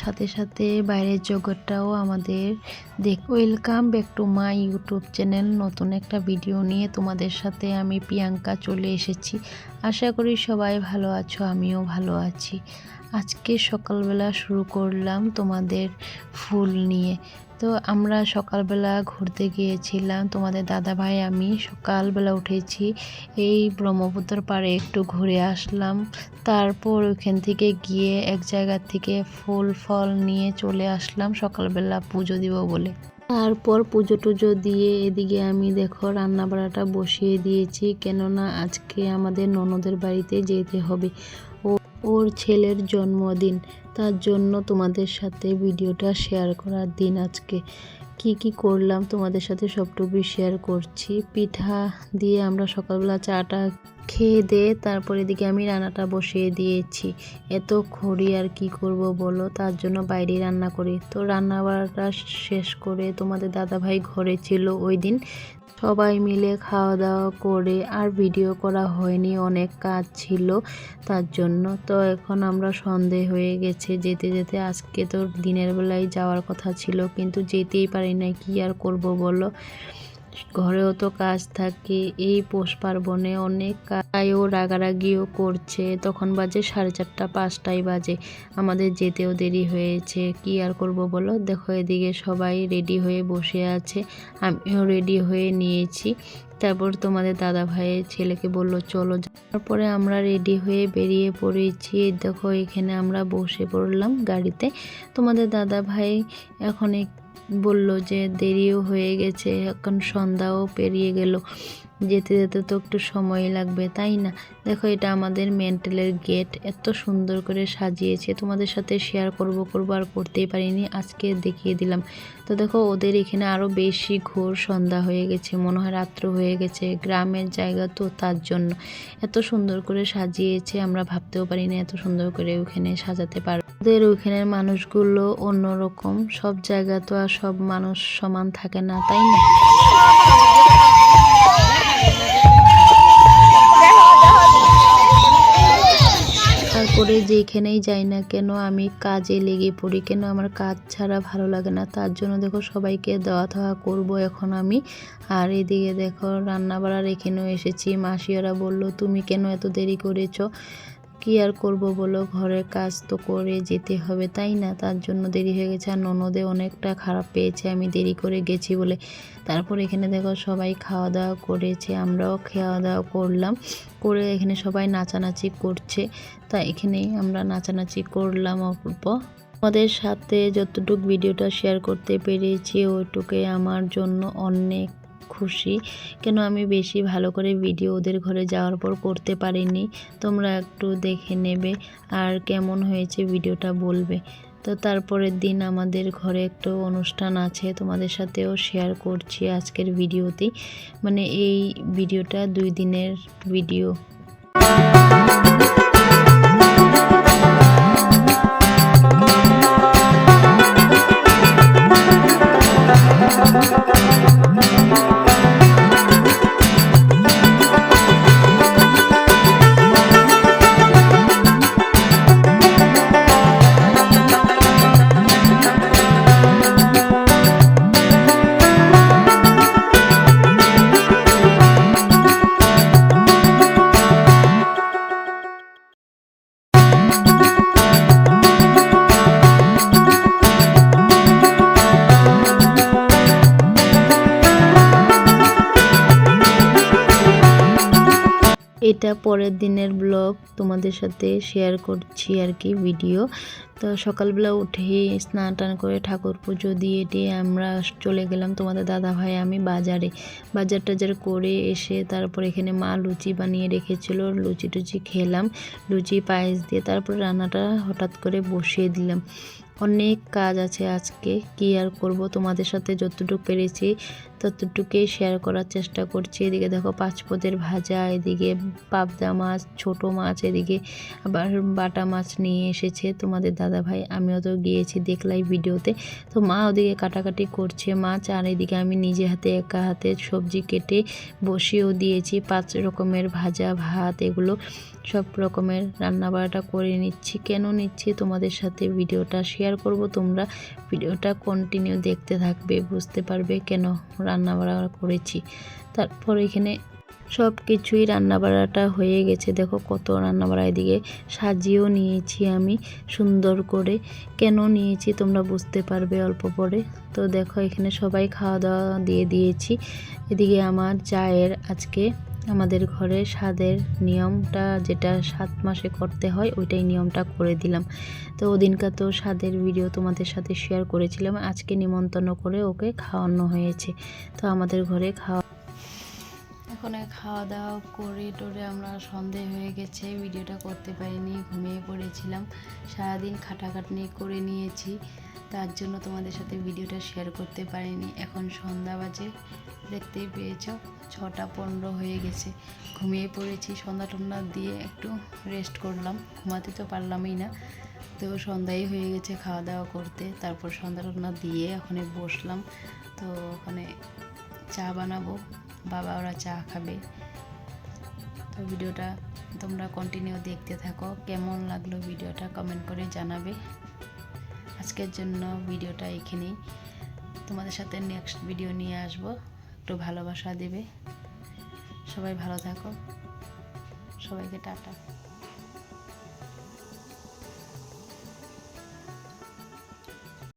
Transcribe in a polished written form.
সাথে সাথে বাইরের জগৎটাও আমাদের welcome back to my YouTube channel. নতুন একটা ভিডিও নিয়ে তোমাদের সাথে আমি প্রিয়াঙ্কা চলে এসেছি। আশা করি সবাই ভালো আছো, আমিও ভালো আছি। আজকে সকালবেলা শুরু করলাম তোমাদের ফুল নিয়ে। তো আমরা সকালবেলা ঘুরতে গিয়েছিলাম, তোমাদের দাদা ভাই আমি সকালবেলা উঠেছি, এই ব্রহ্মপুত্র পাড়ে একটু ঘুরে আসলাম। তারপর ওইখান থেকে গিয়ে এক জায়গা থেকে ফুল ফল নিয়ে চলে আসলাম সকালবেলা পুজো দিব বলে। তারপর পুজো টুজো দিয়ে এদিকে আমি দেখো রান্না বাড়াটা বসিয়ে দিয়েছি, কেননা আজকে আমাদের ননদের বাড়িতে যেতে হবে, ওর ছেলের জন্মদিন। তার জন্য তোমাদের সাথে ভিডিওটা শেয়ার করার দিন আজকে। কি করলাম তোমাদের সাথে সবটুকুই শেয়ার করছি। পিঠা দিয়ে আমরা সকালবেলা চাটা খেয়ে দিয়ে তারপর এদিকে আমি রান্নাটা বসিয়ে দিয়েছি। এত খড়ি আর কি করব বলো, তার জন্য বাইরে রান্না করি। তো রান্না বাড়াটা শেষ করে তোমাদের দাদা ভাই ঘরে ছিল ওই দিন, সবাই মিলে খাওয়া দাওয়া করে আর ভিডিও করা হয়নি, অনেক কাজ ছিল তার জন্য। তো এখন আমরা সন্ধে হয়ে গেছে যেতে যেতে। আজকে তো দিনের বেলায় যাওয়ার কথা ছিল কিন্তু যেতেই পারি না, কি আর করব বলো, ঘরেও তো কাজ থাকে। এই পৌষ পার্বণে অনেক কাজও রাগারাগিও করছে। তখন বাজে 4:30 5টাই বাজে, আমাদের যেতেও দেরি হয়েছে, কি আর করব বলো। দেখো এদিকে সবাই রেডি হয়ে বসে আছে, আমিও রেডি হয়ে নিয়েছি। তারপর তোমাদের দাদা ভাইয়ের ছেলেকে বললো চলো, তারপরে আমরা রেডি হয়ে বেরিয়ে পড়েছি। দেখো এখানে আমরা বসে পড়লাম গাড়িতে। তোমাদের দাদা ভাই এখন বলল যে দেরিও হয়ে গেছে, এখন সন্ধ্যাও পেরিয়ে গেল, যেতে যেতে তো একটু সময় লাগবে, তাই না। দেখো এটা আমাদের মেন্টালের গেট, এত সুন্দর করে সাজিয়েছে, তোমাদের সাথে শেয়ার করব আর করতেই পারিনি, আজকে দেখিয়ে দিলাম। তো দেখো ওদের এখানে আরও বেশি ঘোর সন্ধ্যা হয়ে গেছে, মনে হয় রাত্র হয়ে গেছে, গ্রামের জায়গা তো তার জন্য এত সুন্দর করে সাজিয়েছে, আমরা ভাবতেও পারিনি এত সুন্দর করে ওখানে সাজাতে পারবো। ওদের ওইখানের মানুষগুলো অন্যরকম, সব জায়গা তো আর সব মানুষ সমান থাকে না, তাই না। তারপরে যেখানেই যাই না কেন আমি কাজে লেগে পড়ি, কেন আমার কাজ ছাড়া ভালো লাগে না, তার জন্য দেখো সবাইকে দেওয়া থাওয়া করবো এখন আমি। আর এদিকে দেখো রান্না বাড়া এখানেও এসেছি, মাসিওরা বলল তুমি কেন এত দেরি করেছো, কি আর করব বলো, ঘরের কাজ তো করে যেতে হবে, তাই না, তার জন্য দেরি হয়ে গেছে। আর ননদে অনেকটা খারাপ পেয়েছে আমি দেরি করে গেছি বলে। তারপর এখানে দেখো সবাই খাওয়া দাওয়া করেছে, আমরাও খাওয়া দাওয়া করলাম, করে এখানে সবাই নাচানাচি করছে, তা এখানেই আমরা নাচানাচি করলাম অল্প। আমাদের সাথে যতটুকু ভিডিওটা শেয়ার করতে পেরেছি ওইটুকুই আমার জন্য অনেক খুশি, কেন আমি বেশি ভালো করে ভিডিও ওদের ঘরে যাওয়ার পর করতে পারিনি। তোমরা একটু দেখে নেবে আর কেমন হয়েছে ভিডিওটা বলবে। তো তারপরের দিন আমাদের ঘরে একটু অনুষ্ঠান আছে, তোমাদের সাথেও শেয়ার করছি আজকের ভিডিওতেই, মানে এই ভিডিওটা 2 দিনের ভিডিও। এটা পরের দিনের ব্লগ তোমাদের সাথে শেয়ার করছি আর কি ভিডিও। তো সকালবেলা উঠে স্নান টান করে ঠাকুর পুজো দিয়ে আমরা চলে গেলাম তোমাদের দাদা ভাই আমি বাজার টাজার করে এসে তারপর এখানে মা লুচি বানিয়ে রেখেছিল, লুচি টুচি খেলাম, লুচি পায়েস দিয়ে। তারপর রান্নাটা হঠাৎ করে বসিয়ে দিলাম, অনেক কাজ আছে আজকে, কি আর করব, তোমাদের সাথে যতটুকু পেরেছি ততটুকুই শেয়ার করার চেষ্টা করছি। এদিকে দেখো 5 পদের ভাজা, এদিকে পাবদা মাছ, ছোট মাছ, এদিকে আবার বাটা মাছ নিয়ে এসেছে তোমাদের দাদা ভাই, আমিও তো গিয়েছি দেখলাই ভিডিওতে। তো মা ওদিকে কাটাকাটি করছে মাছ, আর এদিকে আমি নিজে হাতে একা হাতে সবজি কেটে বসিয়েও দিয়েছি। 5 রকমের ভাজা ভাত এগুলো সব রকমের রান্নাবাড়াটা করে নিচ্ছি। কেন নিচ্ছি তোমাদের সাথে ভিডিওটা শেয়ার করব, তোমরা ভিডিওটা কন্টিনিউ দেখতে থাকবে, বুঝতে পারবে কেন রান্নাবাড়া করেছি। তারপর এখানে সব কিছুই রান্নাবাড়াটা হয়ে গেছে। দেখো কত রান্নাবাড়া এদিকে সাজিয়েও নিয়েছি আমি সুন্দর করে। কেন নিয়েছি তোমরা বুঝতে পারবে অল্প পরে। তো দেখো এখানে সবাই খাওয়া দাওয়া দিয়ে দিয়েছি। এদিকে আমার জায়ের আজকে আমাদের ঘরে স্বাদের নিয়মটা যেটা 7 মাসে করতে হয় ওইটাই নিয়মটা করে দিলাম। তো ওদিনকার তো স্বাদের ভিডিও তোমাদের সাথে শেয়ার করেছিলাম, আজকে নিমন্ত্রণ করে ওকে খাওয়ানো হয়েছে। তো আমাদের ঘরে এখন খাওয়া দাওয়া করে টোরে আমরা সন্ধে হয়ে গেছে, ভিডিওটা করতে পারিনি, ঘুমিয়ে পড়েছিলাম। সারাদিন খাটাখাটনি করে নিয়েছি, তার জন্য তোমাদের সাথে ভিডিওটা শেয়ার করতে পারিনি। এখন সন্ধ্যা বাজে, দেখতেই পেয়েছ 6:15 হয়ে গেছে। ঘুমিয়ে পড়েছি, সন্ধ্যা টন্ধ্যা দিয়ে একটু রেস্ট করলাম, ঘুমাতে তো পারলামই না। তো সন্ধ্যাই হয়ে গেছে খাওয়া দাওয়া করতে, তারপর সন্ধ্যা টন্ধ্যা দিয়ে ওখানে বসলাম। তো ওখানে চা বানাবো, বাবা ওরা চা খাবে। তো ভিডিওটা তোমরা কন্টিনিউ দেখতে থাকো, কেমন লাগলো ভিডিওটা কমেন্ট করে জানাবে। আজকের জন্য ভিডিওটা এখানেই, তোমাদের সাথে নেক্সট ভিডিও নিয়ে আসবো। একটু ভালোবাসা দেবে, সবাই ভালো থাকো, সবাইকে টাটা।